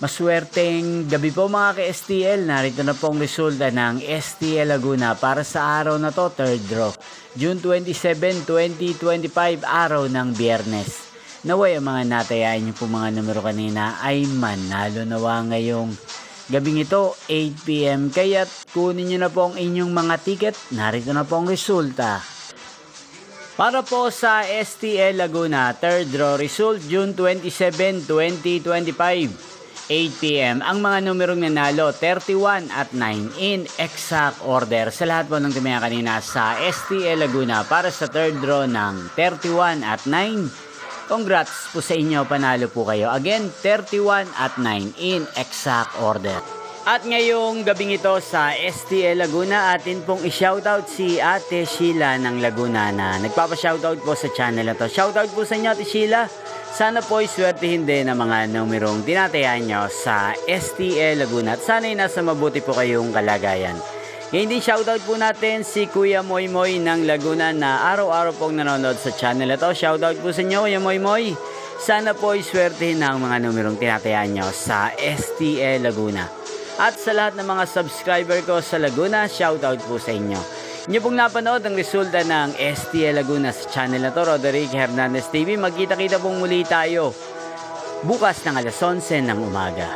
Maswerteng gabi po mga ka-STL, narito na po ang resulta ng STL Laguna para sa araw na to, third draw, June 27, 2025, araw ng Biyernes. Naway ang mga natayaan niyo po mga numero kanina ay manalo nawa ngayong gabing ito, 8 PM. Kaya't kunin niyo na po ang inyong mga ticket, narito na po ang resulta. Para po sa STL Laguna, third draw result, June 27, 2025. 8 PM. Ang mga numerong nanalo, 31 at 9 in exact order. Sa lahat po ng tumaya kanina sa STL Laguna para sa third draw ng 31 at 9. Congrats po sa inyo, panalo po kayo. Again, 31 at 9 in exact order. At ngayong gabing ito sa STL Laguna, atin pong i-shoutout si Ate Sheila ng Laguna na nagpapa-shoutout po sa channel na to. Shoutout po sa inyo, Ate Sheila. Sana po iswertihin din ang mga numerong tinatayaan nyo sa STL Laguna at sana'y nasa mabuti po kayong kalagayan. Ngayon din shoutout po natin si Kuya Moy Moy ng Laguna na araw-araw pong nanonood sa channel na to. Shoutout po sa inyo, Kuya Moy Moy. Sana po iswertihin ang mga numerong tinatayaan nyo sa STL Laguna. At sa lahat ng mga subscriber ko sa Laguna, shoutout po sa inyo. Inyo pong napanood ang resulta ng STL Laguna sa channel na to, Roderick Hernandez TV. Magkita-kita pong muli tayo bukas ng alas 11 ng umaga.